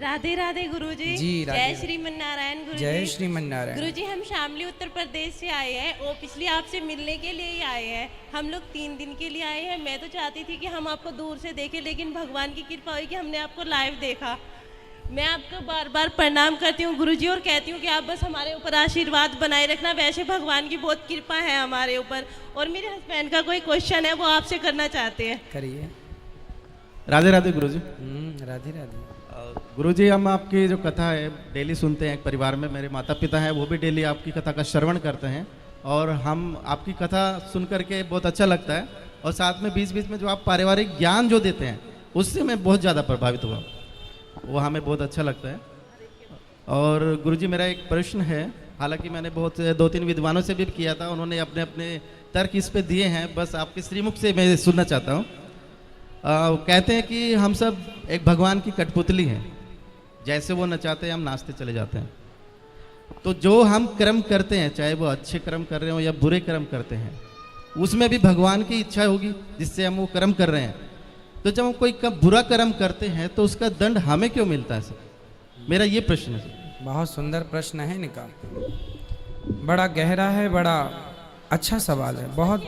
राधे राधे गुरुजी। जी, राधे जय राधे। श्रीमन्नारायण गुरुजी। जय श्रीमन्नारायण। गुरुजी, हम शामली उत्तर प्रदेश से आए हैं और पिछले आपसे मिलने के लिए ही आए हैं। हम लोग 3 दिन के लिए आए हैं। मैं तो चाहती थी कि हम आपको दूर से देखें, लेकिन भगवान की कृपा हुई कि हमने आपको लाइव देखा। मैं आपको बार बार प्रणाम करती हूँ गुरुजी और कहती हूँ कि आप बस हमारे ऊपर आशीर्वाद बनाए रखना। वैसे भगवान की बहुत कृपा है हमारे ऊपर। और मेरे हस्बैंड का कोई क्वेश्चन है, वो आपसे करना चाहते हैं। करिए। राधे राधे गुरुजी। राधे राधे। गुरुजी, हम आपकी जो कथा है डेली सुनते हैं। एक परिवार में मेरे माता पिता हैं, वो भी डेली आपकी कथा का श्रवण करते हैं और हम आपकी कथा सुन करके बहुत अच्छा लगता है। और साथ में बीच बीच में जो आप पारिवारिक ज्ञान जो देते हैं उससे मैं बहुत ज़्यादा प्रभावित हुआ, वो हमें बहुत अच्छा लगता है। और गुरुजी, मेरा एक प्रश्न है, हालांकि मैंने बहुत 2-3 विद्वानों से भी किया था, उन्होंने अपने अपने तर्क इस पे दिए हैं, बस आपके श्रीमुख से मैं सुनना चाहता हूँ। कहते हैं कि हम सब एक भगवान की कठपुतली हैं, जैसे वो नचाते हैं हम नाचते चले जाते हैं। तो जो हम कर्म करते हैं, चाहे वो अच्छे कर्म कर रहे हो या बुरे कर्म करते हैं, उसमें भी भगवान की इच्छा होगी जिससे हम वो कर्म कर रहे हैं। तो जब हम कोई बुरा कर्म करते हैं तो उसका दंड हमें क्यों मिलता है सर? मेरा ये प्रश्न है सर। बहुत सुंदर प्रश्न है इनका, बड़ा गहरा है, बड़ा अच्छा सवाल है। बहुत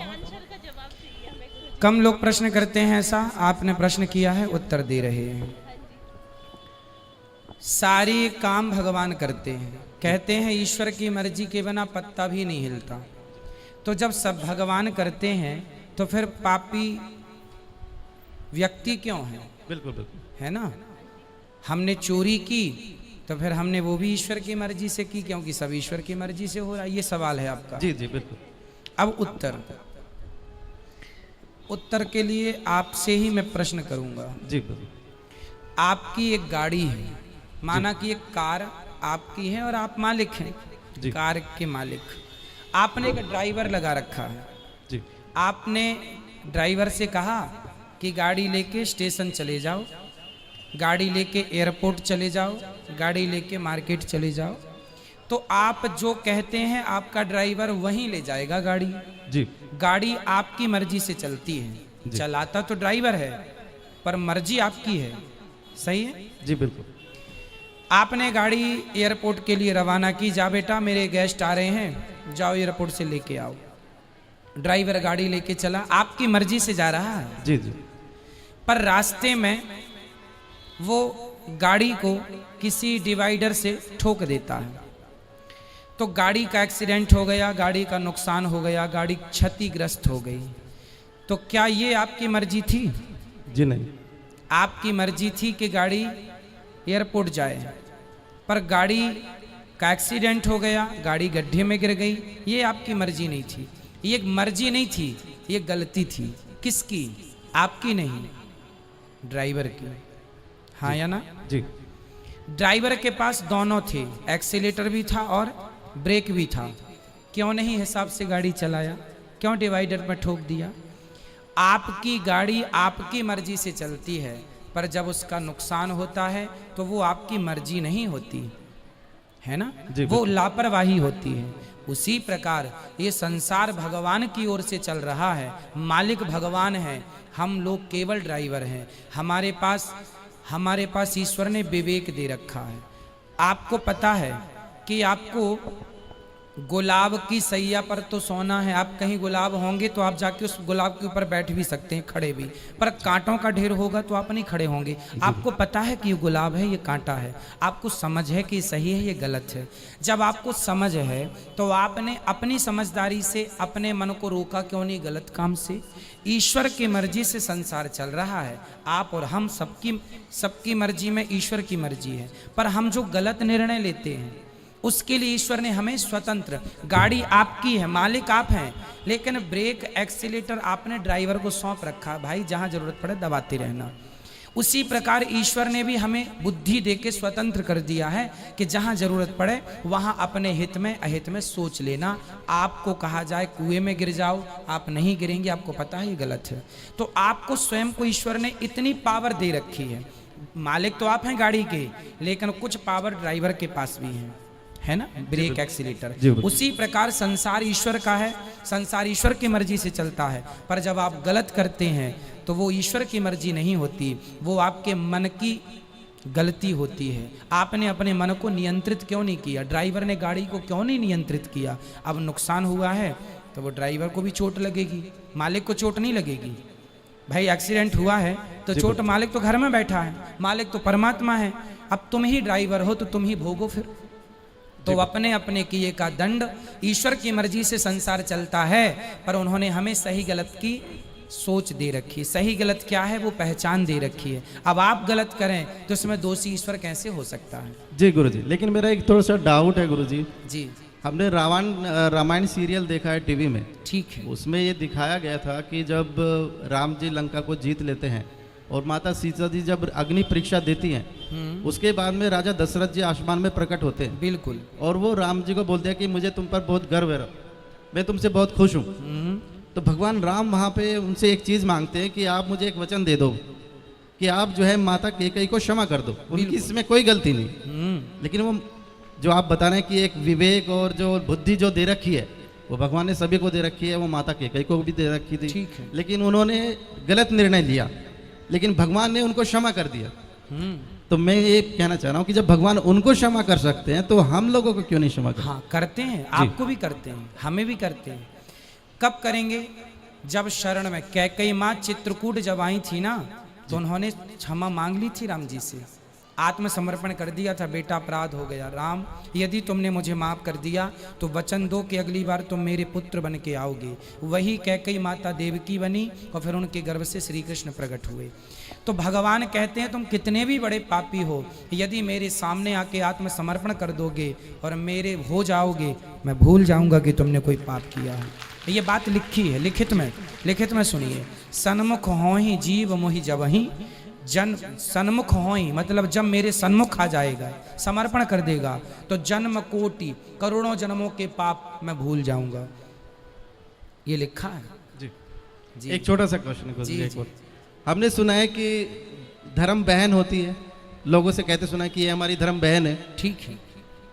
कम लोग प्रश्न करते हैं ऐसा, आपने प्रश्न किया है, उत्तर दे रहे हैं। सारे काम भगवान करते हैं। कहते हैं ईश्वर की मर्जी के बिना पत्ता भी नहीं हिलता। तो जब सब भगवान करते हैं तो फिर पापी व्यक्ति क्यों है? बिल्कुल बिल्कुल, है ना। हमने चोरी की तो फिर हमने वो भी ईश्वर की मर्जी से की, क्योंकि सब ईश्वर की मर्जी से हो रहा है। ये सवाल है आपका। जी जी बिल्कुल। अब उत्तर के लिए आपसे ही मैं प्रश्न करूंगा। जी बिल्कुल। आपकी एक गाड़ी है, माना कि एक कार आपकी है और आप मालिक हैं, कार के मालिक। आपने एक ड्राइवर लगा रखा है। जी। आपने ड्राइवर से कहा कि गाड़ी लेके स्टेशन चले जाओ, गाड़ी लेके एयरपोर्ट चले जाओ, गाड़ी लेके मार्केट चले जाओ। तो आप जो कहते हैं आपका ड्राइवर वहीं ले जाएगा गाड़ी। जी। गाड़ी आपकी मर्जी से चलती है, चलाता तो ड्राइवर है पर मर्जी आपकी है। सही है? जी बिल्कुल। आपने गाड़ी एयरपोर्ट के लिए रवाना की, जा बेटा मेरे गेस्ट आ रहे हैं, जाओ एयरपोर्ट से लेके आओ। ड्राइवर गाड़ी लेके चला, आपकी मर्जी से जा रहा है। जी जी। पर रास्ते में वो गाड़ी को किसी डिवाइडर से ठोक देता है, तो गाड़ी का एक्सीडेंट हो गया, गाड़ी का नुकसान हो गया, गाड़ी क्षतिग्रस्त हो गई। तो क्या ये आपकी मर्जी थी? जी नहीं। आपकी मर्जी थी कि गाड़ी एयरपोर्ट जाए, पर गाड़ी का एक्सीडेंट हो गया, गाड़ी गड्ढे में गिर गई। ये आपकी मर्जी नहीं थी, ये मर्जी नहीं थी, ये गलती थी। किसकी? आपकी नहीं, ड्राइवर की। हाँ या ना? जी। ड्राइवर के पास दोनों थे, एक्सीलेटर भी था और ब्रेक भी था। क्यों नहीं हिसाब से गाड़ी चलाया? क्यों डिवाइडर पर ठोक दिया? आपकी गाड़ी आपकी मर्जी से चलती है, पर जब उसका नुकसान होता है तो वो आपकी मर्जी नहीं होती है ना, वो लापरवाही होती है। उसी प्रकार ये संसार भगवान की ओर से चल रहा है, मालिक भगवान है, हम लोग केवल ड्राइवर हैं। हमारे पास ईश्वर ने विवेक दे रखा है। आपको पता है कि आपको गुलाब की सैया पर तो सोना है। आप कहीं गुलाब होंगे तो आप जाके उस गुलाब के ऊपर बैठ भी सकते हैं, खड़े भी, पर कांटों का ढेर होगा तो आप नहीं खड़े होंगे। आपको पता है कि ये गुलाब है, ये कांटा है, आपको समझ है कि ये सही है, ये गलत है। जब आपको समझ है तो आपने अपनी समझदारी से अपने मन को रोका क्यों नहीं गलत काम से? ईश्वर की मर्जी से संसार चल रहा है। आप और हम सबकी मर्जी में ईश्वर की मर्जी है, पर हम जो गलत निर्णय लेते हैं उसके लिए ईश्वर ने हमें स्वतंत्र, गाड़ी आपकी है, मालिक आप हैं, लेकिन ब्रेक एक्सीलेटर आपने ड्राइवर को सौंप रखा, भाई जहां जरूरत पड़े दबाते रहना। उसी प्रकार ईश्वर ने भी हमें बुद्धि देके स्वतंत्र कर दिया है कि जहां जरूरत पड़े वहां अपने हित में अहित में सोच लेना। आपको कहा जाए कुएं में गिर जाओ, आप नहीं गिरेंगे, आपको पता है ये गलत है। तो आपको स्वयं को ईश्वर ने इतनी पावर दे रखी है। मालिक तो आप हैं गाड़ी के, लेकिन कुछ पावर ड्राइवर के पास भी है ना, ब्रेक एक्सीलेटर। उसी प्रकार संसार ईश्वर का है, संसार ईश्वर की मर्जी से चलता है, पर जब आप गलत करते हैं तो वो ईश्वर की मर्जी नहीं होती, वो आपके मन की गलती होती है। आपने अपने मन को नियंत्रित क्यों नहीं किया? ड्राइवर ने गाड़ी को क्यों नहीं नियंत्रित किया? अब नुकसान हुआ है तो वो ड्राइवर को भी चोट लगेगी, मालिक को चोट नहीं लगेगी। भाई एक्सीडेंट हुआ है तो चोट, मालिक तो घर में बैठा है, मालिक तो परमात्मा है। अब तुम ही ड्राइवर हो तो तुम ही भोगो फिर। तो अपने अपने किए का दंड, ईश्वर की मर्जी से संसार चलता है, पर उन्होंने हमें सही गलत की सोच दे रखी है। सही गलत क्या है वो पहचान दे रखी है। अब आप गलत करें तो इसमें दोषी ईश्वर कैसे हो सकता है? जी गुरुजी, लेकिन मेरा एक थोड़ा सा डाउट है गुरुजी। जी हमने रामायण सीरियल देखा है टीवी में, ठीक है। उसमें ये दिखाया गया था कि जब राम जी लंका को जीत लेते हैं और माता सीता जी जब अग्नि परीक्षा देती हैं, उसके बाद में राजा दशरथ जी आसमान में प्रकट होते हैं। बिल्कुल। और वो राम जी को बोलते हैं कि मुझे तुम पर बहुत गर्व है, मैं तुमसे बहुत खुश हूँ। तो भगवान राम वहाँ पे उनसे एक चीज़ मांगते हैं कि आप मुझे एक वचन दे दो कि आप जो है माता कैकेयी को क्षमा कर दो, उनकी इसमें कोई गलती नहीं। लेकिन वो जो आप बता रहे हैं कि एक विवेक और जो बुद्धि जो दे रखी है वो भगवान ने सभी को दे रखी है, वो माता कैकेयी को भी दे रखी थी। ठीक है। लेकिन उन्होंने गलत निर्णय लिया, लेकिन भगवान ने उनको क्षमा कर दिया। तो मैं ये कहना चाह रहा हूँ कि जब भगवान उनको क्षमा कर सकते हैं तो हम लोगों को क्यों नहीं क्षमा कर? हाँ करते हैं, आपको भी करते हैं, हमें भी करते हैं। कब करेंगे? जब शरण में कैकेयी माँ चित्रकूट जब आई थी ना, तो उन्होंने क्षमा मांग ली थी राम जी से, आत्मसमर्पण कर दिया था, बेटा अपराध हो गया, राम यदि तुमने मुझे माफ कर दिया तो वचन दो कि अगली बार तुम मेरे पुत्र बन के आओगे। वही कैकेयी माता देवकी बनी और फिर उनके गर्भ से श्री कृष्ण प्रकट हुए। तो भगवान कहते हैं तुम कितने भी बड़े पापी हो, यदि मेरे सामने आके आत्मसमर्पण कर दोगे और मेरे हो जाओगे, मैं भूल जाऊंगा कि तुमने कोई पाप किया है। ये बात लिखी है, लिखित में सुनिए। सन्मुख होहि जीव मोहि जबहि जन, सन्मुख होई मतलब जब मेरे सन्मुख आ जाएगा, समर्पण कर देगा, तो जन्म कोटि करोड़ों जन्मों के पाप मैं भूल जाऊंगा। ये लिखा है जी। जी। एक छोटा सा क्वेश्चन है जी, एक जी। और। हमने सुना है कि धर्म बहन होती है, लोगों से कहते सुना है कि ये हमारी धर्म बहन है। ठीक है।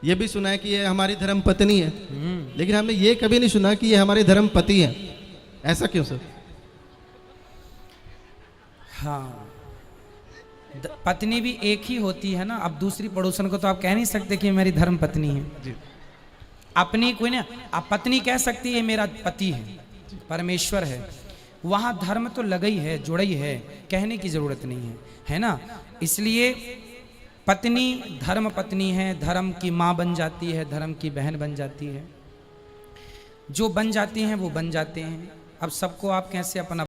ये भी सुना है कि ये हमारी धर्म पत्नी है, लेकिन हमने ये कभी नहीं सुना कि ये हमारे धर्म पति है। ऐसा क्यों सर? हाँ, पत्नी भी एक ही होती है ना। अब दूसरी पड़ोसन को तो आप कह नहीं सकते कि मेरी धर्म पत्नी है जी। अपनी कोई ना, आप पत्नी कह सकती है मेरा पति है, परमेश्वर है। वहां धर्म तो लगा ही है, जुड़ा ही है, कहने की जरूरत नहीं है, है ना। इसलिए पत्नी धर्म पत्नी है, धर्म की माँ बन जाती है, धर्म की बहन बन जाती है, जो बन जाती हैं वो बन जाते हैं। अब सबको आप कैसे अपना